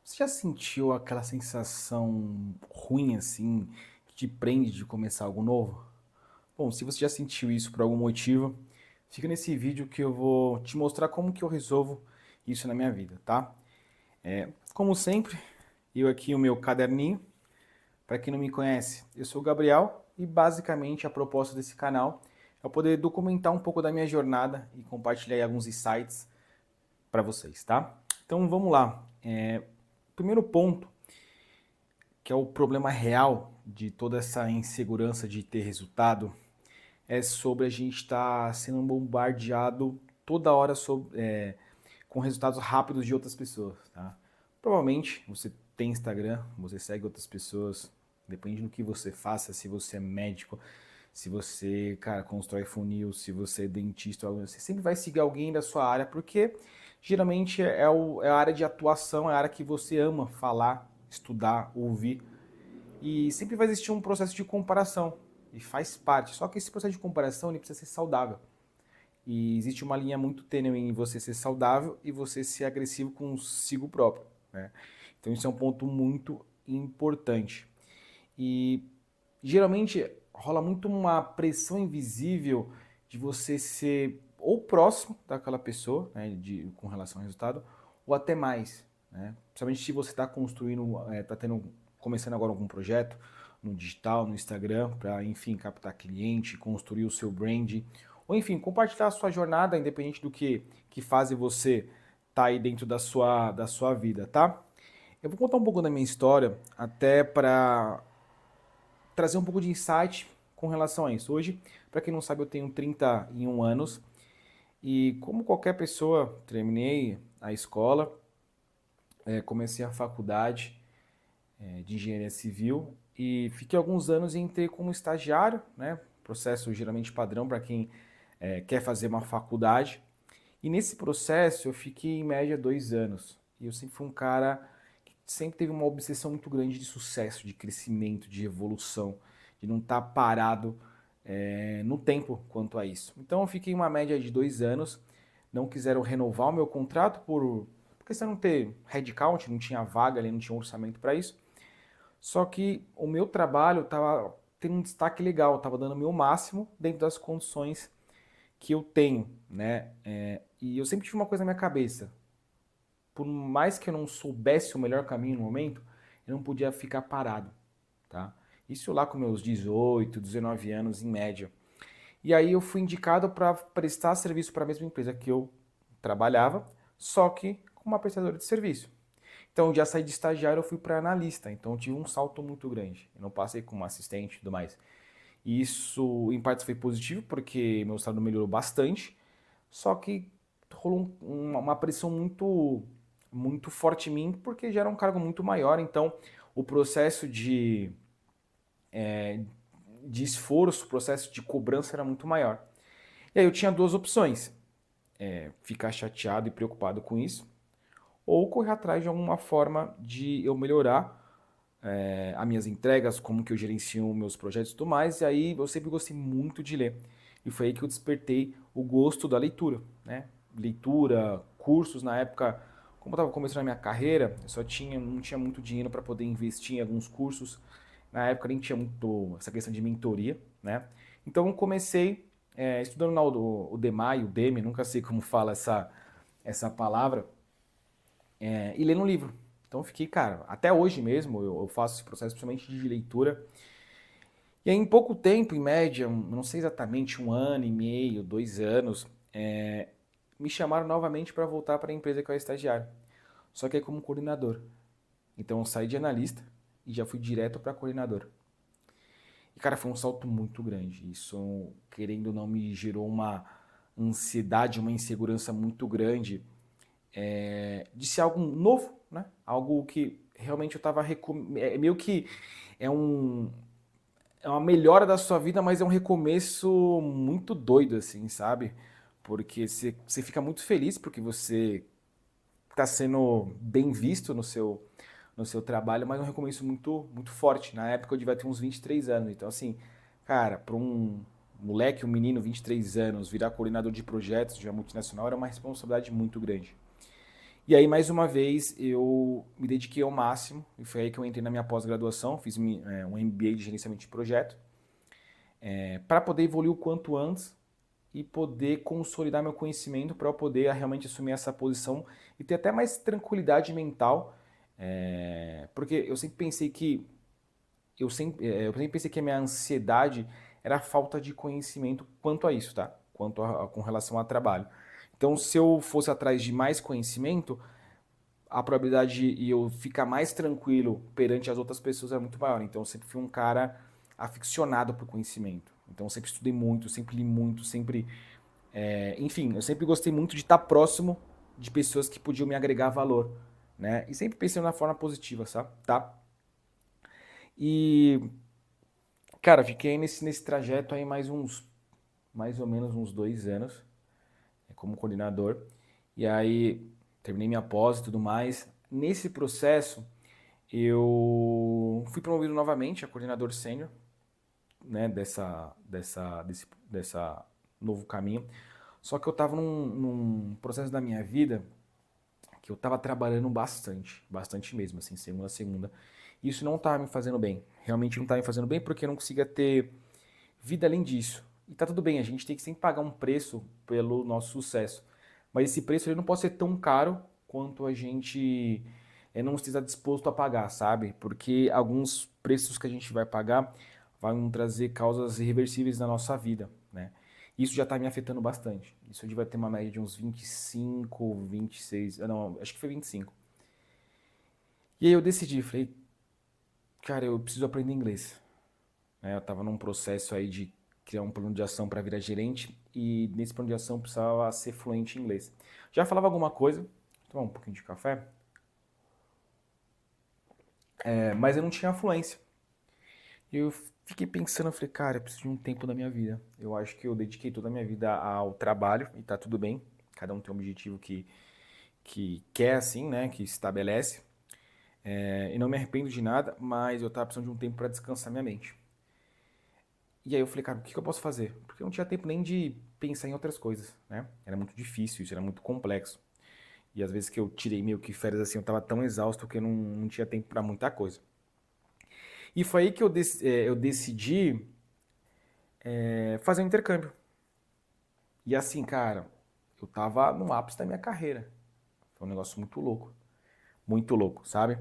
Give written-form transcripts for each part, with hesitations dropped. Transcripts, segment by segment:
Você já sentiu aquela sensação ruim assim, que te prende de começar algo novo? Bom, se você já sentiu isso por algum motivo, fica nesse vídeo que eu vou te mostrar como que eu resolvo isso na minha vida, tá? Como sempre, eu aqui o meu caderninho. Para quem não me conhece, eu sou o Gabriel e basicamente a proposta desse canal é eu poder documentar um pouco da minha jornada e compartilhar aí alguns insights para vocês, tá? Então vamos lá. Primeiro ponto, que é o problema real de toda essa insegurança de ter resultado, é sobre a gente estar sendo bombardeado toda hora com resultados rápidos de outras pessoas, tá? Provavelmente você tem Instagram, você segue outras pessoas, depende do que você faça, se você é médico, se você, cara, constrói funil, se você é dentista, você sempre vai seguir alguém da sua área, porque geralmente é a área de atuação, é a área que você ama falar, estudar, ouvir. E sempre vai existir um processo de comparação, e faz parte. Só que esse processo de comparação ele precisa ser saudável. E existe uma linha muito tênue em você ser saudável e você ser agressivo consigo próprio, né? Então isso é um ponto muito importante. E geralmente rola muito uma pressão invisível de você ser ou próximo daquela pessoa, né, com relação ao resultado, ou até mais, né? Principalmente se você está construindo, começando agora algum projeto no digital, no Instagram, para, enfim, captar cliente, construir o seu brand, ou enfim, compartilhar a sua jornada, independente do que fase você tá aí dentro da sua vida, tá? Eu vou contar um pouco da minha história, até para trazer um pouco de insight com relação a isso. Hoje, para quem não sabe, eu tenho 31 anos e, como qualquer pessoa, terminei a escola, comecei a faculdade de engenharia civil e fiquei alguns anos e entrei como estagiário, né? Processo geralmente padrão para quem quer fazer uma faculdade. E nesse processo eu fiquei em média 2 anos. E eu sempre fui um cara que sempre teve uma obsessão muito grande de sucesso, de crescimento, de evolução, de não estar parado no tempo quanto a isso. Então eu fiquei uma média de 2 anos, não quiseram renovar o meu contrato por questão de não ter headcount, não tinha vaga ali, não tinha orçamento para isso. Só que o meu trabalho estava tendo um destaque legal, estava dando o meu máximo dentro das condições que eu tenho, né? E eu sempre tive uma coisa na minha cabeça. Por mais que eu não soubesse o melhor caminho no momento, eu não podia ficar parado, tá? Isso lá com meus 18, 19 anos em média. E aí eu fui indicado para prestar serviço para a mesma empresa que eu trabalhava, só que com uma prestadora de serviço. Então, eu já saí de estagiário, eu fui para analista. Então, eu tive um salto muito grande. Eu não passei como assistente e tudo mais. E isso, em partes, foi positivo, porque meu salário melhorou bastante. Só que rolou uma pressão muito forte em mim, porque já era um cargo muito maior. Então, o processo de esforço, o processo de cobrança era muito maior. E aí eu tinha duas opções: ficar chateado e preocupado com isso, ou correr atrás de alguma forma de eu melhorar as minhas entregas, como que eu gerencio meus projetos e tudo mais. E aí eu sempre gostei muito de ler. E foi aí que eu despertei o gosto da leitura, né? Leitura, cursos na época, como eu estava começando a minha carreira, eu não tinha muito dinheiro para poder investir em alguns cursos. Na época nem tinha muito essa questão de mentoria, né? Então eu comecei estudando lá o DEMAI, o DEME, nunca sei como fala essa palavra, e lendo um livro. Então eu fiquei, cara, até hoje mesmo eu faço esse processo principalmente de leitura. E aí em pouco tempo, em média, não sei exatamente 1 ano e meio, 2 anos, me chamaram novamente para voltar para a empresa que eu era estagiário. Só que é como coordenador. Então eu saí de analista e já fui direto para coordenador. E cara, foi um salto muito grande. Isso, querendo ou não, me gerou uma ansiedade, uma insegurança muito grande de ser algo novo, né? Algo que realmente eu estava meio que é um é uma melhora da sua vida, mas é um recomeço muito doido assim, sabe? Porque você fica muito feliz porque você está sendo bem visto no seu trabalho, mas é um recomeço muito forte. Na época eu devia ter uns 23 anos, então assim, cara, para um moleque, um menino, 23 anos, virar coordenador de projetos de uma multinacional era uma responsabilidade muito grande. E aí, mais uma vez, eu me dediquei ao máximo, e foi aí que eu entrei na minha pós-graduação, fiz um MBA de gerenciamento de projeto, para poder evoluir o quanto antes e poder consolidar meu conhecimento para eu poder realmente assumir essa posição e ter até mais tranquilidade mental, porque eu sempre pensei que a minha ansiedade era a falta de conhecimento quanto a isso, tá? Com relação ao trabalho. Então, se eu fosse atrás de mais conhecimento, a probabilidade de eu ficar mais tranquilo perante as outras pessoas é muito maior. Então, eu sempre fui um cara aficionado por conhecimento. Então, eu sempre estudei muito, sempre li muito, enfim, eu sempre gostei muito de estar próximo de pessoas que podiam me agregar valor, né? E sempre pensei na forma positiva, sabe? Tá? E, cara, fiquei nesse trajeto aí mais ou menos uns 2 anos, como coordenador. E aí, terminei minha pós e tudo mais. Nesse processo, eu fui promovido novamente a coordenador sênior, né, dessa novo caminho. Só que eu estava num processo da minha vida que eu estava trabalhando bastante, bastante mesmo, assim, segunda a segunda. E isso não estava me fazendo bem. Realmente não estava me fazendo bem porque eu não conseguia ter vida além disso. E tá tudo bem, a gente tem que sempre pagar um preço pelo nosso sucesso. Mas esse preço ele não pode ser tão caro quanto a gente não esteja disposto a pagar, sabe? Porque alguns preços que a gente vai pagar vão trazer causas irreversíveis na nossa vida, né? Isso já está me afetando bastante. Isso devia ter uma média de uns 25, 26, não, acho que foi 25. E aí eu decidi, falei, cara, eu preciso aprender inglês, né? Eu estava num processo aí de criar um plano de ação para virar gerente e nesse plano de ação eu precisava ser fluente em inglês. Já falava alguma coisa, vou tomar um pouquinho de café, mas eu não tinha fluência. E eu fiquei pensando, eu falei, cara, eu preciso de um tempo da minha vida. Eu acho que eu dediquei toda a minha vida ao trabalho e tá tudo bem. Cada um tem um objetivo que quer, assim, né, que estabelece. E não me arrependo de nada, mas eu tava precisando de um tempo para descansar minha mente. E aí eu falei, cara, o que que eu posso fazer? Porque eu não tinha tempo nem de pensar em outras coisas, né? Era muito difícil, isso era muito complexo. E às vezes que eu tirei meio que férias assim, eu tava tão exausto que eu não tinha tempo para muita coisa. E foi aí que eu decidi fazer um intercâmbio. E assim, cara, eu tava no ápice da minha carreira. Foi um negócio muito louco, sabe?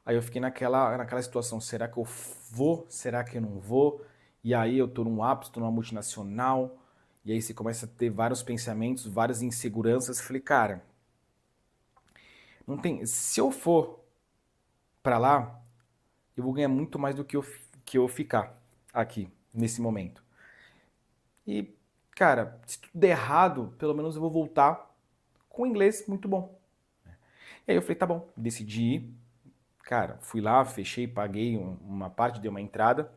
Aí eu fiquei naquela situação, será que eu vou? Será que eu não vou? E aí eu tô num ápice, tô numa multinacional, e aí você começa a ter vários pensamentos, várias inseguranças. Falei, cara, não tem, se eu for pra lá, eu vou ganhar muito mais do que eu ficar aqui nesse momento. E, cara, se tudo der errado, pelo menos eu vou voltar com inglês muito bom. E aí eu falei, tá bom, decidi ir. Cara, fui lá, fechei, paguei uma parte, dei uma entrada.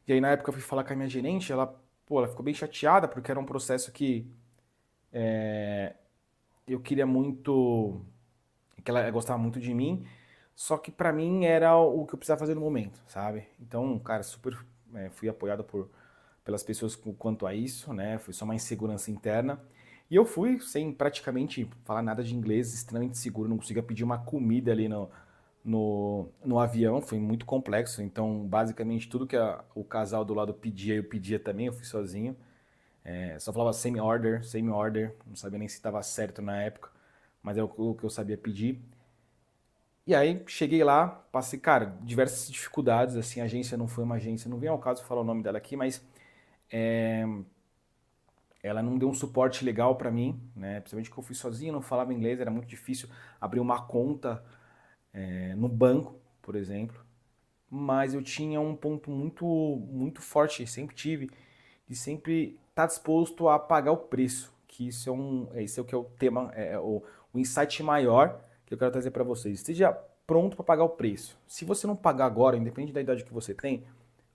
E aí na época eu fui falar com a minha gerente, ela ficou bem chateada porque era um processo que eu queria muito, que ela gostava muito de mim, só que pra mim era o que eu precisava fazer no momento, sabe? Então, cara, super fui apoiado pelas pessoas quanto a isso, né? Foi só uma insegurança interna. E eu fui sem praticamente falar nada de inglês, extremamente seguro, não conseguia pedir uma comida ali no avião, foi muito complexo. Então, basicamente, tudo que o casal do lado pedia, eu pedia também, eu fui sozinho. Só falava semi-order, semi-order, não sabia nem se estava certo na época, mas é o que eu sabia pedir. E aí, cheguei lá, passei, cara, diversas dificuldades, assim, a agência não foi uma agência, não vem ao caso falar o nome dela aqui, mas ela não deu um suporte legal pra mim, né? Principalmente que eu fui sozinho, não falava inglês, era muito difícil abrir uma conta no banco, por exemplo. Mas eu tinha um ponto muito forte, sempre tive, de sempre estar disposto a pagar o preço. Que isso esse é o que é o tema, o insight maior que eu quero trazer para vocês. Esteja pronto para pagar o preço. Se você não pagar agora, independente da idade que você tem,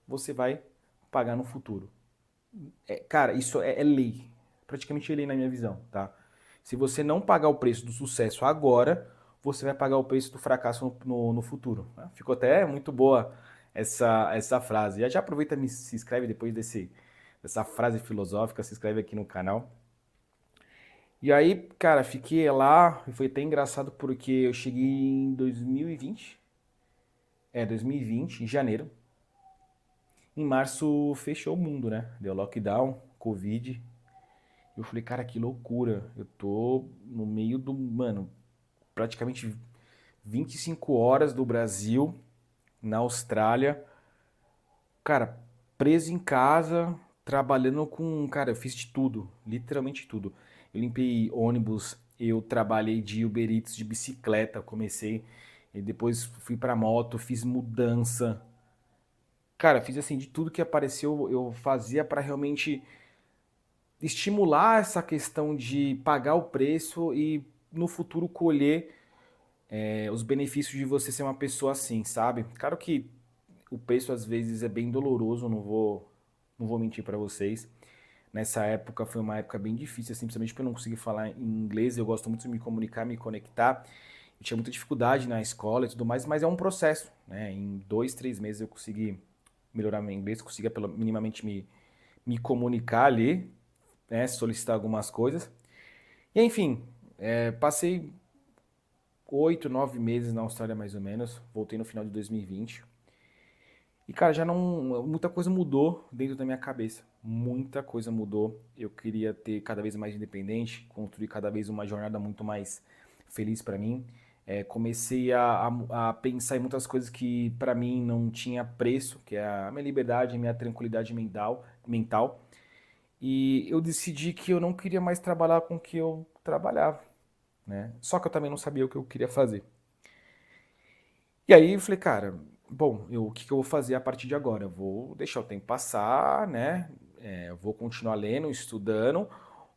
você vai pagar no futuro. Cara, isso é lei. Praticamente lei na minha visão, tá? Se você não pagar o preço do sucesso agora, você vai pagar o preço do fracasso no futuro. Né? Ficou até muito boa essa frase. Já aproveita e se inscreve depois dessa frase filosófica, se inscreve aqui no canal. E aí, cara, fiquei lá e foi até engraçado porque eu cheguei em 2020, 2020, em janeiro. Em março fechou o mundo, né? Deu lockdown, Covid. Eu falei, cara, que loucura. Eu tô no meio do, mano, praticamente 25 horas do Brasil, na Austrália. Cara, preso em casa, trabalhando com. Cara, eu fiz de tudo, literalmente tudo. Eu limpei ônibus, eu trabalhei de Uber Eats de bicicleta, comecei. E depois fui pra moto, fiz mudança. Cara, fiz assim, de tudo que apareceu, eu fazia pra realmente estimular essa questão de pagar o preço e no futuro colher os benefícios de você ser uma pessoa assim, sabe? Claro que o preço às vezes é bem doloroso, não vou mentir pra vocês. Nessa época foi uma época bem difícil, assim, principalmente porque eu não consegui falar em inglês, eu gosto muito de me comunicar, me conectar. Eu tinha muita dificuldade na escola e tudo mais, mas é um processo, né? Em 2, 3 meses eu consegui melhorar meu inglês, conseguia minimamente me comunicar ali, né? Solicitar algumas coisas. E enfim, passei 8, 9 meses na Austrália mais ou menos, voltei no final de 2020. E, cara, já não. Muita coisa mudou dentro da minha cabeça. Muita coisa mudou. Eu queria ter cada vez mais independente, construir cada vez uma jornada muito mais feliz pra mim. Comecei a pensar em muitas coisas que pra mim não tinha preço, que é a minha liberdade, a minha tranquilidade mental. E eu decidi que eu não queria mais trabalhar com o que eu trabalhava, né? Só que eu também não sabia o que eu queria fazer. E aí eu falei, cara, bom, o que que eu vou fazer a partir de agora? Eu vou deixar o tempo passar, né? Eu vou continuar lendo, estudando.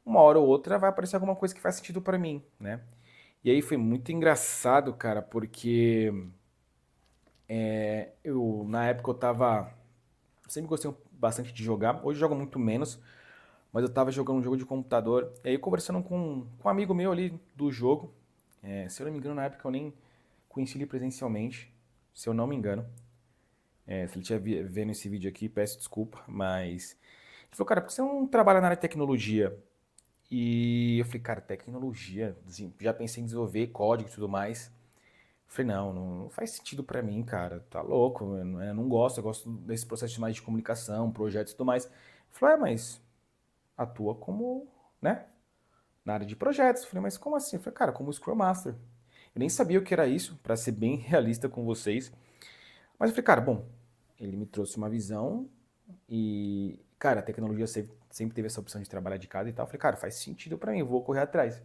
Uma hora ou outra vai aparecer alguma coisa que faz sentido pra mim, né? E aí foi muito engraçado, cara, porque na época eu tava. Sempre gostei bastante de jogar. Hoje eu jogo muito menos, mas eu tava jogando um jogo de computador. E aí conversando com um amigo meu ali do jogo. Se eu não me engano, na época eu nem conheci ele presencialmente, se eu não me engano. Se ele estiver vendo esse vídeo aqui, peço desculpa, mas. Ele falou, cara, por que você não trabalha na área de tecnologia? E eu falei, cara, tecnologia? Assim, já pensei em desenvolver código e tudo mais. Eu falei, não faz sentido pra mim, cara, tá louco, eu não gosto, eu gosto desse processo mais de comunicação, projetos e tudo mais. Ele falou, mas atua como, né, na área de projetos. Eu falei, mas como assim? Eu falei, cara, como Scrum Master. Eu nem sabia o que era isso, pra ser bem realista com vocês. Mas eu falei, cara, bom, ele me trouxe uma visão e, cara, a tecnologia sempre teve essa opção de trabalhar de casa e tal. Eu falei, cara, faz sentido pra mim, eu vou correr atrás.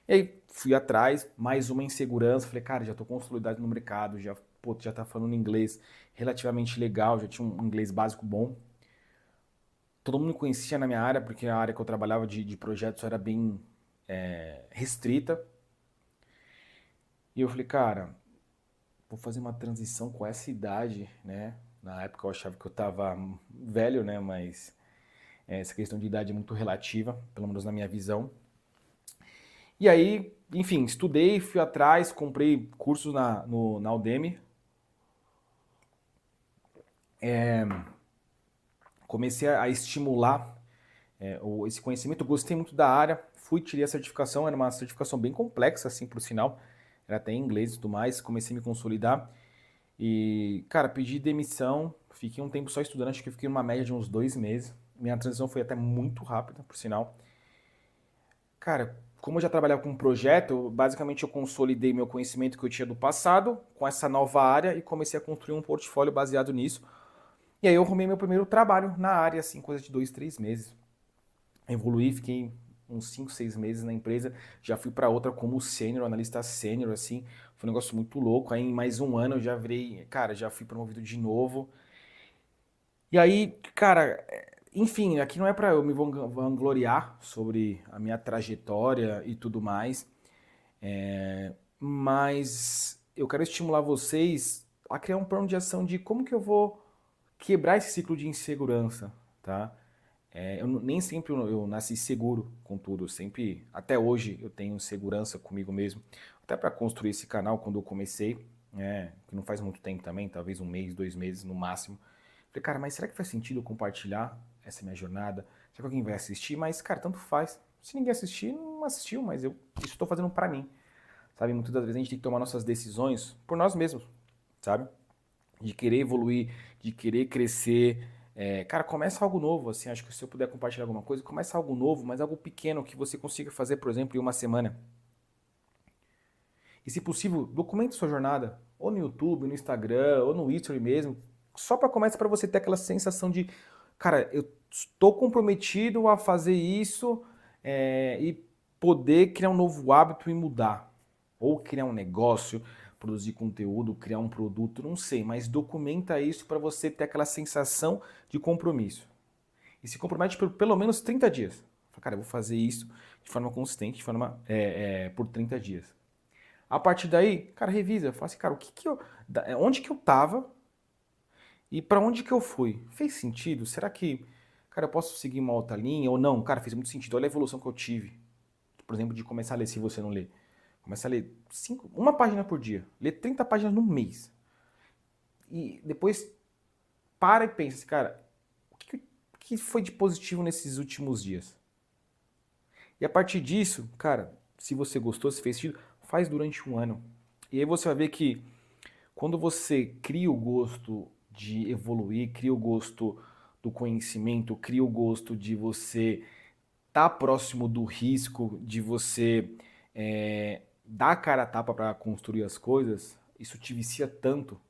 E aí fui atrás, mais uma insegurança. Falei, cara, já tô consolidado no mercado, já, pô, já tá falando inglês relativamente legal, já tinha um inglês básico bom. Todo mundo me conhecia na minha área, porque a área que eu trabalhava de projetos era bem restrita. E eu falei, cara, vou fazer uma transição com essa idade, né? Na época eu achava que eu tava velho, né? Mas essa questão de idade é muito relativa, pelo menos na minha visão. E aí, enfim, estudei, fui atrás, comprei cursos na Udemy, comecei a estimular esse conhecimento, eu gostei muito da área, fui, tirei a certificação, era uma certificação bem complexa, assim, por sinal, era até em inglês e tudo mais, comecei a me consolidar e, cara, pedi demissão, fiquei um tempo só estudando, acho que eu fiquei numa média de uns 2 meses, minha transição foi até muito rápida, por sinal. Cara, como eu já trabalhava com um projeto, basicamente eu consolidei meu conhecimento que eu tinha do passado com essa nova área e comecei a construir um portfólio baseado nisso. E aí eu arrumei meu primeiro trabalho na área, assim, coisa de 2, 3 meses. Evoluí, fiquei uns 5, 6 meses na empresa, já fui para outra como sênior, analista sênior, assim, foi um negócio muito louco. Aí em mais um ano eu já virei, cara, já fui promovido de novo. E aí, cara, enfim, aqui não é para eu me vangloriar sobre a minha trajetória e tudo mais, mas eu quero estimular vocês a criar um plano de ação de como que eu vou quebrar esse ciclo de insegurança, tá? Nem sempre eu nasci seguro com tudo, sempre, até hoje eu tenho segurança comigo mesmo, até para construir esse canal quando eu comecei, que não faz muito tempo também, talvez um mês, 2 meses no máximo. Falei, cara, mas será que faz sentido eu compartilhar essa minha jornada? Será que alguém vai assistir? Mas, cara, tanto faz. Se ninguém assistir, não assistiu, mas isso estou fazendo para mim, sabe? Muitas das vezes a gente tem que tomar nossas decisões por nós mesmos, sabe? De querer evoluir, de querer crescer. Cara, começa algo novo, assim, acho que se eu puder compartilhar alguma coisa, começa algo novo, mas algo pequeno que você consiga fazer, por exemplo, em uma semana. E se possível, documente sua jornada, ou no YouTube, no Instagram, ou no History mesmo, só para começar para você ter aquela sensação de, cara, eu estou comprometido a fazer isso e poder criar um novo hábito e mudar. Ou criar um negócio, produzir conteúdo, criar um produto, não sei, mas documenta isso para você ter aquela sensação de compromisso. E se compromete por pelo menos 30 dias. Fala, cara, eu vou fazer isso de forma consistente, por 30 dias. A partir daí, cara, revisa. Fala assim, cara, onde que eu tava e para onde que eu fui? Fez sentido? Será que, cara, eu posso seguir uma outra linha ou não? Cara, fez muito sentido. Olha a evolução que eu tive. Por exemplo, de começar a ler se você não lê. Começa a ler uma página por dia. Lê 30 páginas no mês. E depois para e pensa assim, cara, o que foi de positivo nesses últimos dias? E a partir disso, cara, se você gostou, se fez sentido, faz durante um ano. E aí você vai ver que quando você cria o gosto de evoluir, cria o gosto do conhecimento, cria o gosto de você estar próximo do risco, de você dar a cara a tapa para construir as coisas, isso te vicia tanto